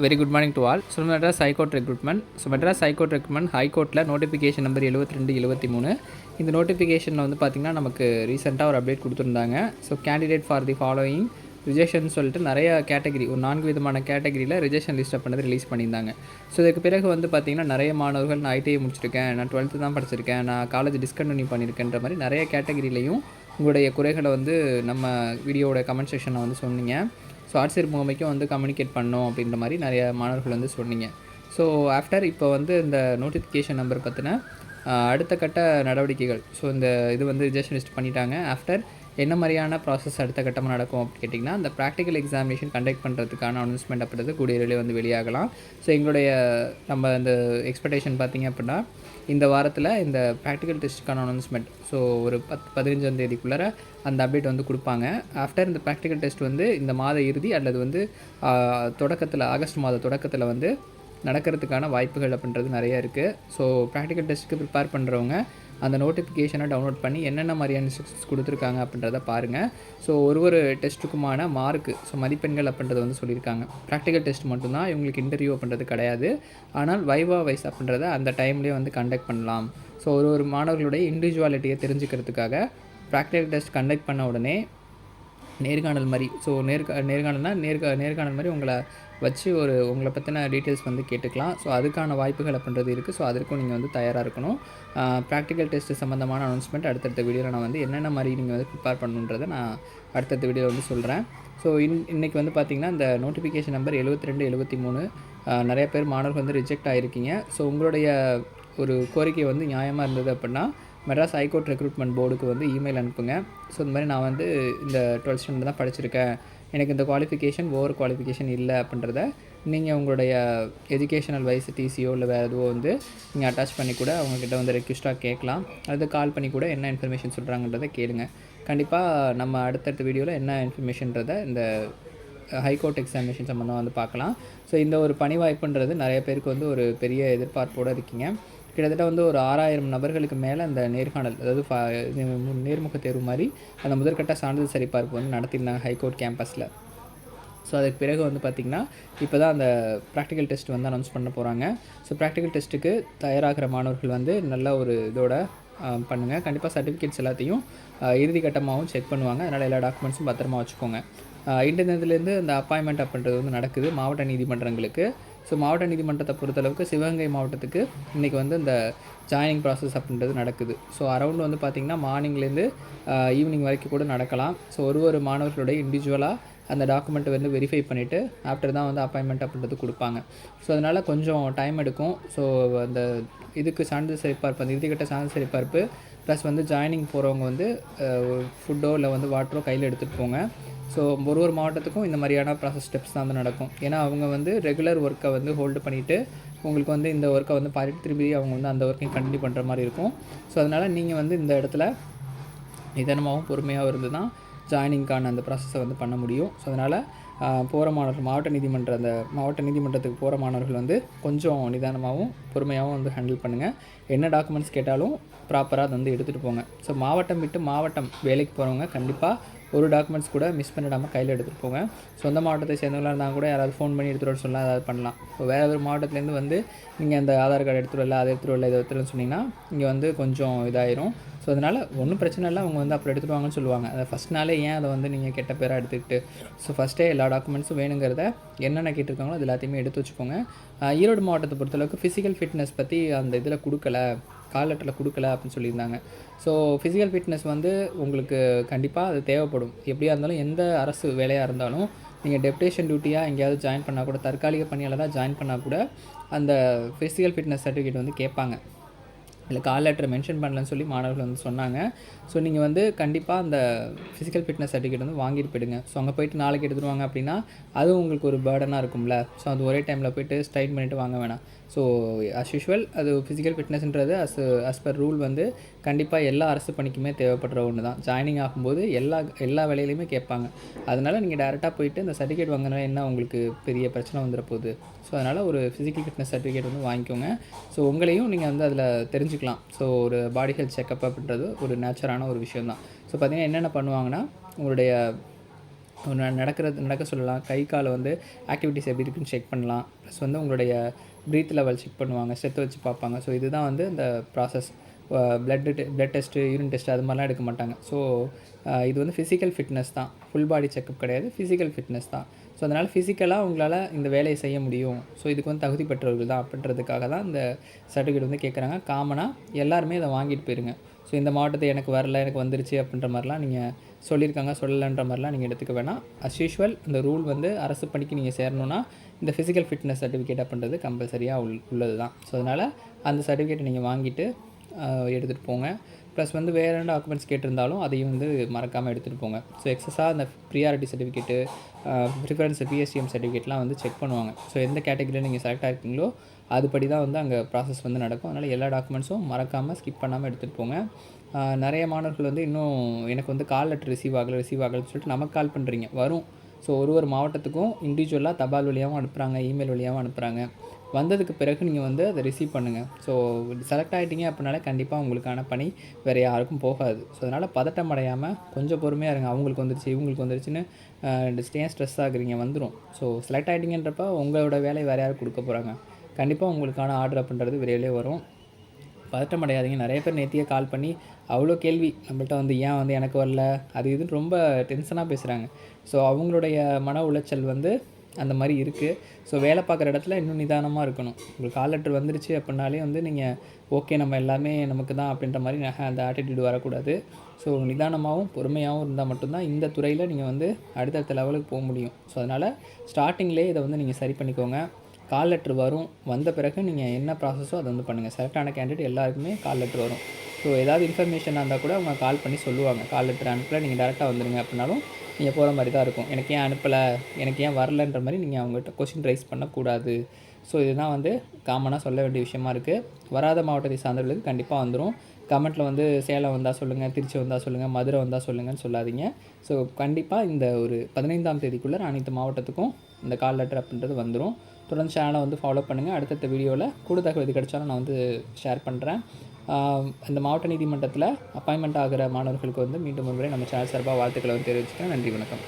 Very good morning to all. So Madras high court recruitment. Madras high court recruitment ஹைகோர்ட்டில் notification number 72/23. இந்த நோட்டிஃபிகேஷனில் வந்து பார்த்திங்கன்னா நமக்கு ரீசெண்டாக ஒரு அப்டேட் கொடுத்துருந்தாங்க. So candidate for the following rejection சொல்லிட்டு நிறைய கேட்டகரி, ஒரு 4 விதமான கேட்டகரியில் ரிஜெக்ஷன் லிஸ்ட்டை பண்ணது ரிலீஸ் பண்ணியிருந்தாங்க. ஸோ இதுக்கு பிறகு வந்து பார்த்திங்கன்னா நிறைய மாணவர்கள் நான் ஐடிஐ முடிச்சிருக்கேன், நான் 12th தான் படிச்சிருக்கேன், நான் காலேஜ் டிஸ்கண்டினியூ பண்ணியிருக்கேன்ற மாதிரி நிறைய கேட்டகரியிலையும் உங்களுடைய குறைகளை வந்து நம்ம வீடியோவோட கமெண்ட் செக்ஷனில் வந்து சொன்னீங்க. ஸோ ஆட்சியர் முகமைக்கும் வந்து கம்யூனிகேட் பண்ணோம் அப்படின்ற மாதிரி நிறைய மாணவர்கள் வந்து சொன்னீங்க. ஸோ ஆஃப்டர் இப்போ வந்து இந்த நோட்டிஃபிகேஷன் நம்பர் பற்றின அடுத்த கட்ட நடவடிக்கைகள், ஸோ இந்த இது வந்து ரிஜெக்ஷன் லிஸ்ட் பண்ணிட்டாங்க. ஆஃப்டர் என்ன மாதிரியான ப்ராசஸ் அடுத்த கட்டமாக நடக்கும் அப்படின்னு கேட்டிங்கன்னா, அந்த ப்ராக்டிக்கல் எக்ஸாமினேஷன் கண்டக்ட் பண்ணுறதுக்கான அனௌன்ஸ்மெண்ட் அப்படின்றது கூடிய விரைவில் வந்து வெளியாகலாம். ஸோ எங்களுடைய நம்ம இந்த எக்ஸ்பெக்டேஷன் பார்த்திங்க அப்படின்னா, இந்த வாரத்தில் இந்த ப்ராக்டிக்கல் டெஸ்ட்டுக்கான அனௌன்ஸ்மெண்ட், ஸோ ஒரு 15ஆம் தேதிக்குள்ளார அந்த அப்டேட் வந்து கொடுப்பாங்க. ஆஃப்டர் இந்த ப்ராக்டிக்கல் டெஸ்ட் வந்து இந்த மாத இறுதி அல்லது வந்து தொடக்கத்தில், ஆகஸ்ட் மாத தொடக்கத்தில் வந்து நடக்கிறதுக்கான வாய்ப்புகள் அப்படின்றது நிறைய இருக்குது. ஸோ ப்ராக்டிக்கல் டெஸ்ட்டுக்கு ப்ரிப்பேர் பண்ணுறவங்க அந்த நோட்டிஃபிகேஷனை டவுன்லோட் பண்ணி என்னென்ன மாதிரியான இன்ஸ்ட்ரக்ஷன்ஸ் கொடுத்துருக்காங்க அப்படின்றத பாருங்கள். ஸோ ஒரு டெஸ்ட்டுக்குமான மார்க்கு, ஸோ மதிப்பெண்கள் அப்படின்றத வந்து சொல்லியிருக்காங்க. ப்ராக்டிக்கல் டெஸ்ட் மட்டும்தான், இவங்களுக்கு இன்டர்வியூ அப்படின்றது கிடையாது. ஆனால் வைவா வைஸ் அப்படின்றத அந்த டைம்லேயே வந்து கண்டக்ட் பண்ணலாம். ஸோ ஒரு மாணவர்களுடைய இண்டிவிஜுவாலிட்டியை தெரிஞ்சுக்கிறதுக்காக ப்ராக்டிக்கல் டெஸ்ட் கண்டக்ட் பண்ண உடனே நேர்காணல் மாதிரி, ஸோ நேர்காணல் மாதிரி உங்களை வச்சு உங்களை பற்றின டீட்டெயில்ஸ் வந்து கேட்டுக்கலாம். ஸோ அதுக்கான வாய்ப்புகள் அப்படின்றது இருக்குது. ஸோ அதற்கும் நீங்கள் வந்து தயாராக இருக்கணும். ப்ராக்டிக்கல் டெஸ்ட்டு சம்மந்தமான அனௌன்ஸ்மெண்ட் அடுத்தடுத்த வீடியோவில் நான் வந்து என்னென்ன மாதிரி நீங்கள் வந்து ப்ரிப்பேர் பண்ணணுன்றதை நான் அடுத்தடுத்த வீடியோவில் வந்து சொல்கிறேன். ஸோ இன்றைக்கி வந்து பார்த்திங்கன்னா இந்த நோட்டிஃபிகேஷன் நம்பர் 72/23 நிறைய பேர் மாணவர்கள் வந்து ரிஜெக்ட் ஆகிருக்கீங்க. ஸோ உங்களுடைய ஒரு கோரிக்கை வந்து நியாயமாக இருந்தது அப்படின்னா மெட்ராஸ் ஹைகோர்ட் ரெக்ரூட்மெண்ட் போர்டுக்கு வந்து இமெயில் அனுப்புங்க. ஸோ இந்த மாதிரி நான் வந்து இந்த 12th ஸ்டாண்டர்ட் தான் படிச்சிருக்கேன், எனக்கு இந்த குவாலிஃபிகேஷன் ஓவர் குவாலிஃபிகேஷன் இல்லை அப்படின்றத நீங்கள் உங்களுடைய எஜுகேஷனல் வைஸ் டிசியோ இல்லை வேறு எதுவோ வந்து நீங்கள் அட்டாச் பண்ணி கூட அவங்கக்கிட்ட வந்து ரெக்வஸ்ட்டாக கேட்கலாம். அது கால் பண்ணி கூட என்ன இன்ஃபர்மேஷன் சொல்கிறாங்கன்றதை கேளுங்க. கண்டிப்பாக நம்ம அடுத்தடுத்த வீடியோவில் என்ன இன்ஃபர்மேஷன்றதை இந்த ஹைகோர்ட் எக்ஸாமினேஷன் சம்மந்தமாக வந்து பார்க்கலாம். ஸோ இந்த ஒரு பணி வாய்ப்புன்றது நிறைய பேருக்கு வந்து ஒரு பெரிய எதிர்பார்ப்போடு இருக்கீங்க. கிட்டத்தட்ட வந்து ஒரு 6000 நபர்களுக்கு மேலே அந்த நேர்காணல், அதாவது நேர்முக தேர்வு மாதிரி அந்த முதற்கட்ட சான்றிதழ் சரிபார்ப்பு வந்து நடத்தியிருந்தாங்க ஹைகோர்ட் கேம்பஸில். ஸோ அதுக்கு பிறகு வந்து பார்த்திங்கன்னா இப்போ தான் அந்த ப்ராக்டிக்கல் டெஸ்ட் வந்து அனௌன்ஸ் பண்ண போகிறாங்க. ஸோ ப்ராக்டிக்கல் டெஸ்ட்டுக்கு தயாராகிற மாணவர்கள் வந்து நல்ல ஒரு இதோட பண்ணுங்கள். கண்டிப்பாக சர்டிஃபிகேட்ஸ் எல்லாத்தையும் இறுதி கட்டமாகவும் செக் பண்ணுவாங்க. அதனால் எல்லா டாக்குமெண்ட்ஸும் பத்திரமா வச்சுக்கோங்க. இன்டர்நெட்லேருந்து அந்த அப்பாயின்மெண்ட் அப்படின்றது வந்து நடக்குது மாவட்ட நீதிமன்றங்களுக்கு. ஸோ மாவட்ட நீதிமன்றத்தை பொறுத்தளவுக்கு சிவகங்கை மாவட்டத்துக்கு இன்றைக்கி வந்து இந்த ஜாயினிங் ப்ராசஸ் அப்படின்றது நடக்குது. ஸோ அரௌண்ட் வந்து பார்த்திங்கன்னா மார்னிங்லேருந்து ஈவினிங் வரைக்கும் கூட நடக்கலாம். ஸோ ஒரு மாணவர்களுடைய இண்டிவிஜுவலாக அந்த டாக்குமெண்ட்டை வந்து வெரிஃபை பண்ணிவிட்டு ஆஃப்டர் தான் வந்து அப்பாயின்மெண்ட் அப்படின்றது கொடுப்பாங்க. ஸோ அதனால் கொஞ்சம் டைம் எடுக்கும். ஸோ அந்த இதுக்கு சான்றிதழ் சரிபார்ப்பு, அந்த இறுதிக்கட்ட சான்றிதழ் சரிபார்ப்பு ப்ளஸ் வந்து ஜாயினிங் போகிறவங்க வந்து ஃபுட்டோ இல்லை வந்து வாட்டரோ கையில் எடுத்துகிட்டு போங்க. ஸோ ஒரு மாவட்டத்துக்கும் இந்த மாதிரியான ப்ராசஸ் ஸ்டெப்ஸ் தான் வந்து நடக்கும். ஏன்னா அவங்க வந்து ரெகுலர் ஒர்க்கை வந்து ஹோல்டு பண்ணிவிட்டு உங்களுக்கு வந்து இந்த ஒர்க்கை வந்து பார்த்துட்டு திரும்பி அவங்க வந்து அந்த ஒர்க்கையும் கண்டினியூ பண்ணுற மாதிரி இருக்கும். ஸோ அதனால் நீங்கள் வந்து இந்த இடத்துல நிதானமாகவும் பொறுமையாகவும் இருந்து தான் ஜாயினிங்கான அந்த ப்ராசஸை வந்து பண்ண முடியும். ஸோ அதனால் போகிற மாணவர்கள் மாவட்ட நீதிமன்றத்துக்கு போகிற மாணவர்கள் வந்து கொஞ்சம் நிதானமாகவும் பொறுமையாகவும் வந்து ஹேண்டில் பண்ணுங்கள். என்ன டாக்குமெண்ட்ஸ் கேட்டாலும் ப்ராப்பராக அதை வந்து எடுத்துகிட்டு போங்க. ஸோ மாவட்டம் விட்டு மாவட்டம் வேலைக்கு போகிறவங்க கண்டிப்பாக ஒரு டாக்குமெண்ட்ஸ் கூட மிஸ் பண்ணிடாமல் கையில் எடுத்துகிட்டு போங்க. சொந்த மாவட்டத்தை சேர்ந்தவங்களாக இருந்தால் கூட யாராவது ஃபோன் பண்ணி எடுத்துகிட்டு வர சொல்லலாம், ஏதாவது பண்ணலாம். இப்போ வேறு ஒரு மாவட்டத்துலேருந்து வந்து நீங்கள் அந்த ஆதார் கார்டு எடுத்துகிட்டு வரல, அதை எடுத்துகிட்டு வரல, இதை எடுத்துகிட்டு சொன்னிங்கன்னா இங்கே வந்து கொஞ்சம் இதாயிரும். ஸோ அதனால் ஒன்றும் பிரச்சனை இல்லை, அவங்க வந்து அப்புறம் எடுத்துகிட்டு வாங்கன்னு சொல்லுவாங்க. அதை ஃபஸ்ட் நாளே ஏன் அதை வந்து நீங்கள் கெட்ட பேராக எடுத்துக்கிட்டு, ஸோ ஃபஸ்ட்டே எல்லா டாக்குமெண்ட்ஸும் வேணுங்கிறத என்னென்ன கேட்டிருக்காங்களோ அது எல்லாத்தையுமே எடுத்து வச்சுக்கோங்க. ஈரோடு மாவட்டத்தை பொறுத்தளவுக்கு ஃபிசிக்கல் ஃபிட்னஸ் பற்றி அந்த இதில் கொடுக்கல, கால் லெட்டரில் கொடுக்கல அப்படின்னு சொல்லியிருந்தாங்க. ஸோ ஃபிசிக்கல் ஃபிட்னஸ் வந்து உங்களுக்கு கண்டிப்பாக அது தேவைப்படும். எப்படியா இருந்தாலும் எந்த அரசு வேலையாக இருந்தாலும் நீங்கள் டெப்டேஷன் டியூட்டியாக எங்கேயாவது ஜாயின் பண்ணால் கூட, தற்காலிக பணியாளராக ஜாயின் பண்ணால் கூட அந்த ஃபிசிக்கல் ஃபிட்னஸ் சர்டிஃபிகேட் வந்து கேட்பாங்க. இல்லை கால் லெட்டரை மென்ஷன் பண்ணலன்னு சொல்லி மாணவர்கள் வந்து சொன்னாங்க. ஸோ நீங்கள் வந்து கண்டிப்பாக அந்த ஃபிசிக்கல் ஃபிட்னஸ் சர்டிஃபிகேட் வந்து வாங்கிட்டு போயிடுங்க. ஸோ அங்கே போய்ட்டு நாளைக்கு எடுத்துகிட்டு வாங்க அப்படின்னா அதுவும் உங்களுக்கு ஒரு பேர்டனாக இருக்கும்ல. ஸோ அது ஒரே டைமில் போய்ட்டு ஸ்ட்ரைட் பண்ணிவிட்டு வாங்க வேணாம். ஸோ அஸ் யூஷுவல் அது ஃபிசிக்கல் ஃபிட்னஸ்ன்றது அஸ் பர் ரூல் வந்து கண்டிப்பாக எல்லா அரசு பணிக்குமே தேவைப்படுற ஒன்று தான். ஜாயினிங் ஆகும்போது எல்லா வேலையிலையுமே கேட்பாங்க. அதனால் நீங்கள் டேரெக்டாக போய்ட்டு இந்த சர்டிஃபிகேட் வாங்கினா என்ன உங்களுக்கு பெரிய பிரச்சனை வந்துட போகுது. ஸோ அதனால் ஒரு ஃபிசிக்கல் ஃபிட்னஸ் சர்டிஃபிகேட் வந்து வாங்கிக்கோங்க. ஸோ உங்களையும் நீங்கள் வந்து அதில் தெரிஞ்சுக்கலாம். ஸோ ஒரு பாடி ஹெல்த் செக்கப் அப்படின்றது ஒரு நேச்சரான ஒரு விஷயம் தான். ஸோ பார்த்திங்கன்னா என்னென்ன பண்ணுவாங்கன்னா, உங்களுடைய நடக்க சொல்லலாம். கை காலை வந்து ஆக்டிவிட்டீஸ் எப்படி இருக்குன்னு செக் பண்ணலாம். ப்ளஸ் வந்து உங்களுடைய ப்ரீத் லெவல் செக் பண்ணுவாங்க, ஸ்ட்ரெத்தை வச்சு பார்ப்பாங்க. ஸோ இதுதான் வந்து இந்த process. Blood test, urine test அது மாதிரிலாம் எடுக்க மாட்டாங்க. ஸோ இது வந்து ஃபிசிக்கல் ஃபிட்னஸ் தான், ஃபுல் பாடி செக்கப் கிடையாது, ஃபிசிக்கல் ஃபிட்னஸ் தான். ஸோ அதனால் ஃபிசிக்கலாக உங்களால் இந்த வேலையை செய்ய முடியும், ஸோ இதுக்கு வந்து தகுதி பெற்றவர்கள் தான் அப்படின்றதுக்காக தான் இந்த சர்டிஃபிகேட் வந்து கேட்குறாங்க. காமனாக எல்லாருமே இதை வாங்கிட்டு போயிருங்க. ஸோ இந்த மாவட்டத்தை எனக்கு வரல, எனக்கு வந்துருச்சு அப்படின்ற மாதிரிலாம் நீங்கள் சொல்லியிருக்காங்க, சொல்லலைன்ற மாதிரிலாம் நீங்கள் எடுத்துக்க வேணாம். அஸ் யூஷுவல் இந்த ரூல் வந்து அரசு பணிக்கு நீங்கள் சேரணுன்னா இந்த ஃபிசிக்கல் ஃபிட்னஸ் சர்டிஃபிகேட் அப்படின்றது கம்பல்சரியாக உள்ளது தான். ஸோ அதனால் அந்த சர்டிஃபிகேட்டை நீங்கள் வாங்கிட்டு எடுத்துகிட்டு போங்க. ப்ளஸ் வந்து வேறு என்ன டாக்குமெண்ட்ஸ் கேட்டிருந்தாலும் அதையும் வந்து மறக்காமல் எடுத்துகிட்டு போங்க. ஸோ எக்ஸஸாக அந்த ப்ரியாரிட்டி சர்டிஃபிகேட்டு, ப்ரிஃபரன்ஸ் பிஎஸ்டிஎம் சர்டிஃபிகேட்லாம் வந்து செக் பண்ணுவாங்க. ஸோ எந்த கேட்டகரியில் நீங்கள் செலக்ட் ஆகிருக்கீங்களோ அதுபடி தான் வந்து அங்கே ப்ராசஸ் வந்து நடக்கும். அதனால் எல்லா டாக்குமெண்ட்ஸும் மறக்காமல் ஸ்கிப் பண்ணாமல் எடுத்துகிட்டு போங்க. நிறைய மாணவர்கள் வந்து இன்னும் எனக்கு வந்து கால் லெட்டர் ரிசீவ் ஆகலைன்னு சொல்லிட்டு நமக்கு கால் பண்ணுறீங்க, வரும். ஸோ ஒரு மாவட்டத்துக்கும் இண்டிவிஜுவலாக தபால் வழியாகவும் அனுப்புகிறாங்க, இமெயில் வழியாகவும் அனுப்புகிறாங்க. வந்ததுக்கு பிறகு நீங்கள் வந்து அதை ரிசீவ் பண்ணுங்கள். ஸோ செலக்ட் ஆகிட்டீங்க அப்படின்னாலே கண்டிப்பாக உங்களுக்கான பணி வேறு யாருக்கும் போகாது. ஸோ அதனால் பதட்டம் அடையாமல் கொஞ்சம் பொறுமையாக இருங்க. அவங்களுக்கு வந்துருச்சு, இவங்களுக்கு வந்துருச்சுன்னு ஸ்ட்ரெஸ் ஆகுறீங்க, வந்துடும். ஸோ செலக்ட் ஆகிட்டீங்கன்றப்ப உங்களோட வேலை வேறு யாரும் கொடுக்க போகிறாங்க. கண்டிப்பாக உங்களுக்கான ஆர்டர் அப்படின்றது விரைவிலே வரும். பதட்டம் அடையாதீங்க. நிறைய பேர் நேத்தியே கால் பண்ணி அவ்வளோ கேள்வி நம்மள்ட்ட வந்து ஏன் வந்து எனக்கு வரல அது இதுன்னு ரொம்ப டென்ஷனாக பேசுகிறாங்க. ஸோ அவங்களுடைய மன உளைச்சல் வந்து அந்த மாதிரி இருக்குது. ஸோ வேலை பார்க்குற இடத்துல இன்னும் நிதானமாக இருக்கணும். உங்களுக்கு கால் லெட்டர் வந்துருச்சு அப்படின்னாலே வந்து நீங்கள் ஓகே நம்ம எல்லாமே நமக்கு தான் அப்படின்ற மாதிரி அந்த ஆட்டிடியூட் வரக்கூடாது. ஸோ நிதானமாகவும் பொறுமையாகவும் இருந்தால் மட்டும்தான் இந்த துறையில் நீங்கள் வந்து அடுத்தடுத்த லெவலுக்கு போக முடியும். ஸோ அதனால் ஸ்டார்டிங்லேயே இதை வந்து நீங்கள் சரி பண்ணிக்கோங்க. கால் லெட்ரு வரும், வந்த பிறகு நீங்கள் என்ன ப்ராசஸோ அதை வந்து பண்ணுங்கள். செலக்ட் ஆன கேண்டிடேட் எல்லாருக்குமே கால் லெட்ரு வரும். ஸோ ஏதாவது இன்ஃபர்மேஷனாக இருந்தால் கூட அவங்க கால் பண்ணி சொல்லுவாங்க. கால் லெட்டர் அனுப்பலை, நீங்கள் டேரெக்டாக வந்துடுங்க அப்படின்னாலும் நீங்கள் போகிற மாதிரி தான் இருக்கும். எனக்கு ஏன் அனுப்பலை, எனக்கு ஏன் வரலன்ற மாதிரி நீங்கள் அவங்ககிட்ட கொஸ்டின் ரைஸ் பண்ணக்கூடாது. ஸோ இதுதான் வந்து காமனாக சொல்ல வேண்டிய விஷயமா இருக்குது. வராத மாவட்டத்தை சார்ந்தவர்களுக்கு கண்டிப்பாக வந்துடும். கமெண்ட்டில் வந்து சேலம் வந்தால் சொல்லுங்கள், திருச்சி வந்தால் சொல்லுங்கள், மதுரை வந்தால் சொல்லுங்கன்னு சொல்லாதீங்க. ஸோ கண்டிப்பாக இந்த ஒரு 15ஆம் தேதிக்குள்ளே அனைத்து மாவட்டத்துக்கும் இந்த கால் லெட்டர் அப்படின்றது வந்துடும். தொடர்ந்து சேனலை வந்து ஃபாலோ பண்ணுங்கள். அடுத்தடுத்த வீடியோவில் கூடுதல் தகவல் எது கிடைச்சாலும் நான் வந்து ஷேர் பண்ணுறேன். இந்த மாவட்ட நீதிமன்றத்தில் அப்பாயின்மெண்ட் ஆகிற மாணவர்களுக்கு வந்து மீண்டும் ஒரு முறை நம்ம சேனல் சார்பாக வாழ்த்துக்களை வந்து தெரிவிச்சுக்கிறேன். நன்றி, வணக்கம்.